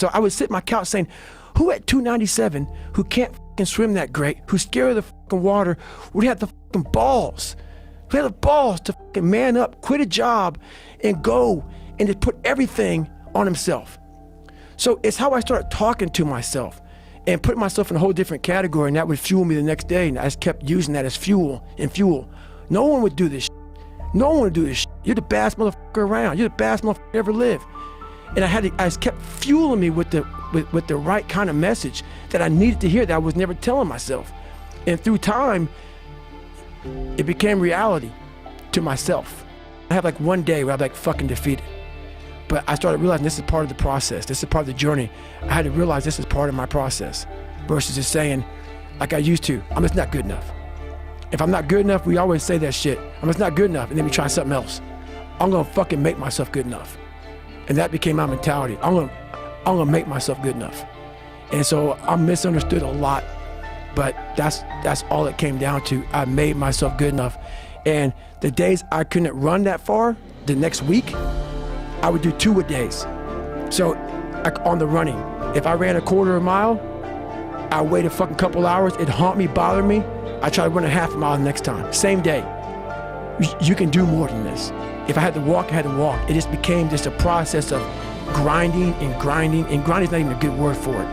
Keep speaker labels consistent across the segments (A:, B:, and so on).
A: So I would sit on my couch saying, who at 297, who can't fucking swim that great, who's scared of the fucking water, would have the fucking balls, who had the balls to fucking man up, quit a job, and go and just put everything on himself. So it's how I started talking to myself and putting myself in a whole different category, and that would fuel me the next day, and I just kept using that as fuel. No one would do this shit. No one would do this shit. You're the baddest motherfucker around. You're the baddest motherfucker ever lived. And I just kept fueling me with the right kind of message that I needed to hear that I was never telling myself. And through time, it became reality to myself. I have like one day where I'm like fucking defeated. But I started realizing this is part of the process. This is part of the journey. I had to realize this is part of my process versus just saying, like I used to, I'm just not good enough. If I'm not good enough, we always say that shit. I'm just not good enough, and then we try something else. I'm gonna fucking make myself good enough. And that became my mentality. I'm gonna make myself good enough. And so I'm misunderstood a lot, but that's all it came down to. I made myself good enough. And the days I couldn't run that far, the next week, I would do 2 a days. So like on the running, if I ran a quarter of a mile, I wait a fucking couple hours, it'd haunt me, bother me. I try to run a half a mile the next time, same day. You can do more than this. If I had to walk, I had to walk. It just became just a process of grinding, and grinding is not even a good word for it.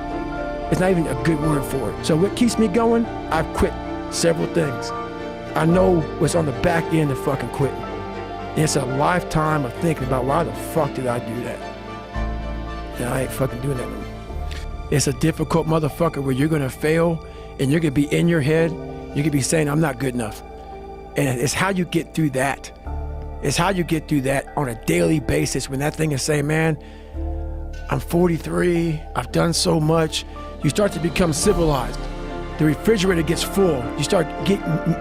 A: It's not even a good word for it. So what keeps me going? I've quit several things. I know what's on the back end of fucking quitting. And it's a lifetime of thinking about why the fuck did I do that? And I ain't fucking doing that no more. It's a difficult motherfucker where you're gonna fail and you're gonna be in your head, you're gonna be saying, I'm not good enough. And it's how you get through that. It's how you get through that on a daily basis when that thing is saying, man, I'm 43, I've done so much. You start to become civilized. The refrigerator gets full. You start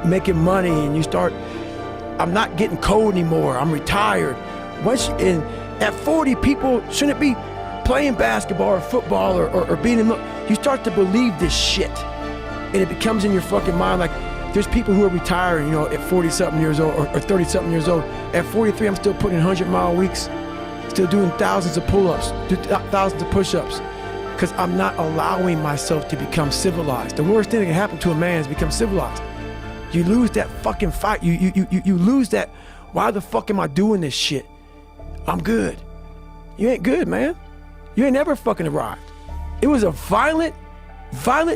A: making money and you start, I'm not getting cold anymore, I'm retired. At 40, people shouldn't be playing basketball or football or being in, you start to believe this shit. And it becomes in your fucking mind like, there's people who are retiring, at 40-something years old or 30-something years old. At 43, I'm still putting in 100-mile weeks, still doing thousands of pull-ups, thousands of push-ups, because I'm not allowing myself to become civilized. The worst thing that can happen to a man is become civilized. You lose that fucking fight. You lose that, why the fuck am I doing this shit? I'm good. You ain't good, man. You ain't never fucking arrived. It was a violent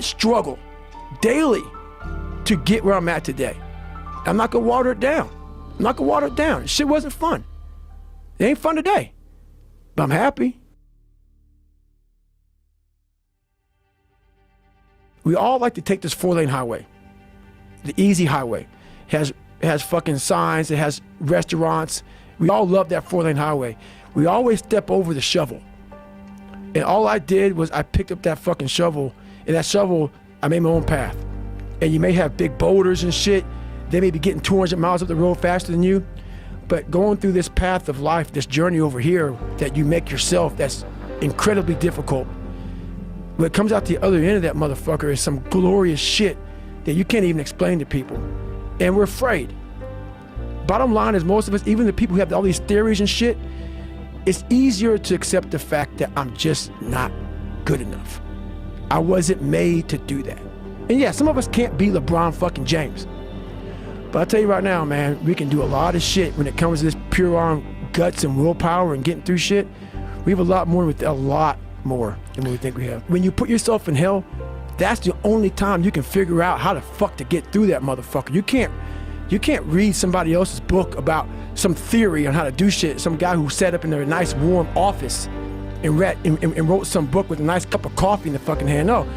A: struggle daily to get where I'm at today. I'm not gonna water it down. I'm not gonna water it down. Shit wasn't fun. It ain't fun today, but I'm happy. We all like to take this 4-lane highway, the easy highway. It has fucking signs, it has restaurants. We all love that 4-lane highway. We always step over the shovel. And all I did was I picked up that fucking shovel, and that shovel, I made my own path. And you may have big boulders and shit. They may be getting 200 miles up the road faster than you. But going through this path of life, this journey over here that you make yourself, that's incredibly difficult. What comes out the other end of that motherfucker is some glorious shit that you can't even explain to people. And we're afraid. Bottom line is most of us, even the people who have all these theories and shit, it's easier to accept the fact that I'm just not good enough. I wasn't made to do that. And yeah, some of us can't be LeBron fucking James. But I'll tell you right now, man, we can do a lot of shit when it comes to this pure on guts and willpower and getting through shit. We have a lot more than what we think we have. When you put yourself in hell, that's the only time you can figure out how the fuck to get through that motherfucker. You can't read somebody else's book about some theory on how to do shit. Some guy who sat up in their nice warm office and wrote some book with a nice cup of coffee in the fucking hand. No,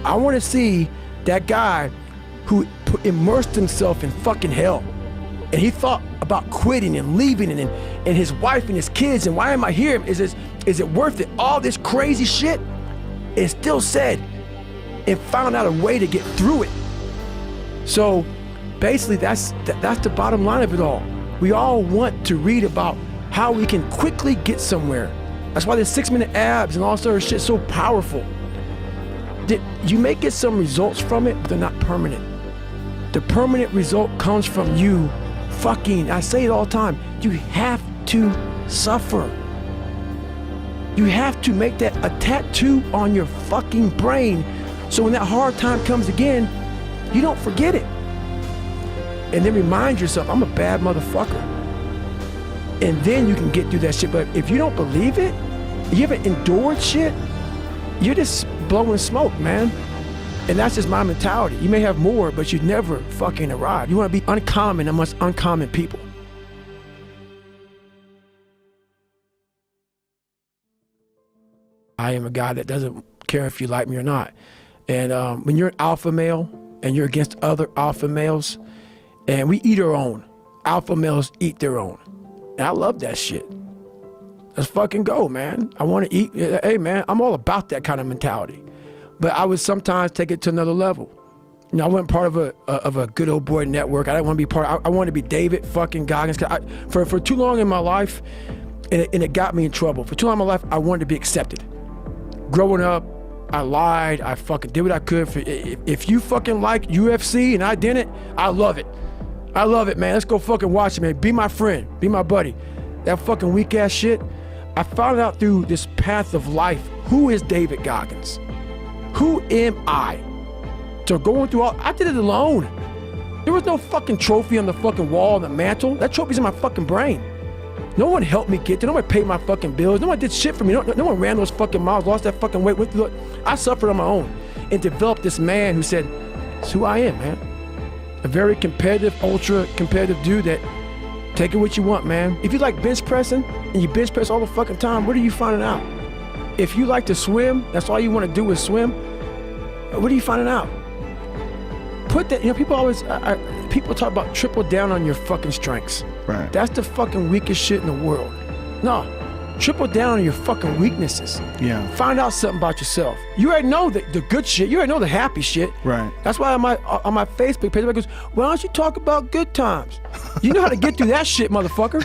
A: I want to see that guy who immersed himself in fucking hell, and he thought about quitting and leaving and his wife and his kids, and why am I here? Is it worth it? All this crazy shit, and still said and found out a way to get through it. So basically that's the bottom line of it all. We all want to read about how we can quickly get somewhere. That's why the 6-minute abs and all sort of shit so powerful. You may get some results from it, but they're not permanent. The permanent result comes from you fucking, I say it all the time, you have to suffer. You have to make that a tattoo on your fucking brain so when that hard time comes again, you don't forget it. And then remind yourself, I'm a bad motherfucker. And then you can get through that shit. But if you don't believe it, you haven't endured shit, you're just blowing smoke, man. And that's just my mentality. You may have more, but you never fucking arrive. You want to be uncommon amongst uncommon people. I am a guy that doesn't care if you like me or not. And when you're an alpha male and you're against other alpha males, and we eat our own. Alpha males eat their own. And I love that shit. Let's fucking go, man. I want to eat. Hey, man, I'm all about that kind of mentality. But I would sometimes take it to another level. You know, I wasn't part of a good old boy network. I didn't want to be part. I wanted to be David fucking Goggins. For too long in my life, and it got me in trouble. For too long in my life, I wanted to be accepted. Growing up, I lied. I fucking did what I could. If you fucking like UFC and I didn't, I love it. I love it, man. Let's go fucking watch it, man. Be my friend. Be my buddy. That fucking weak ass shit. I found out through this path of life, who is David Goggins? Who am I? So going through all, I did it alone. There was no fucking trophy on the fucking wall on the mantle. That trophy's in my fucking brain. No one helped me get there. No one paid my fucking bills. No one did shit for me. No one ran those fucking miles, lost that fucking weight, went through it. I suffered on my own and developed this man who said, it's who I am, man. A very competitive, ultra competitive dude that take it what you want, man. If you like bench pressing and you bench press all the fucking time, what are you finding out? If you like to swim, that's all you want to do is swim, what are you finding out? Put that, you know, people always, people talk about triple down on your fucking strengths.
B: Right.
A: That's the fucking weakest shit in the world. No, triple down on your fucking weaknesses.
B: Yeah.
A: Find out something about yourself. You already know the good shit. You already know the happy shit.
B: Right.
A: That's why on my Facebook page, everybody goes, why don't you talk about good times? You know how to get through that shit, motherfucker.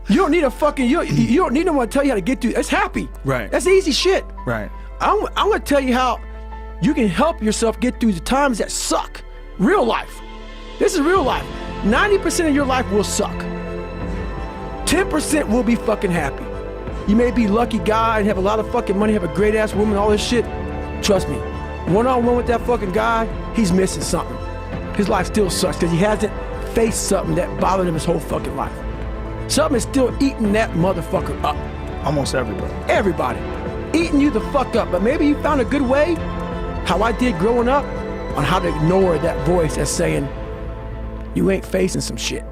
A: You don't need a fucking, you don't need no one to tell you how to get through. It's happy.
B: Right.
A: That's easy shit.
B: Right.
A: I'm gonna tell you how you can help yourself get through the times that suck. Real life. This is real life. 90% of your life will suck. 10% will be fucking happy. You may be a lucky guy and have a lot of fucking money, have a great ass woman, all this shit. Trust me, one-on-one with that fucking guy, he's missing something. His life still sucks because he hasn't faced something that bothered him his whole fucking life. Something is still eating that motherfucker up.
B: Almost everybody.
A: Everybody. Eating you the fuck up. But maybe you found a good way, how I did growing up, on how to ignore that voice that's saying, you ain't facing some shit.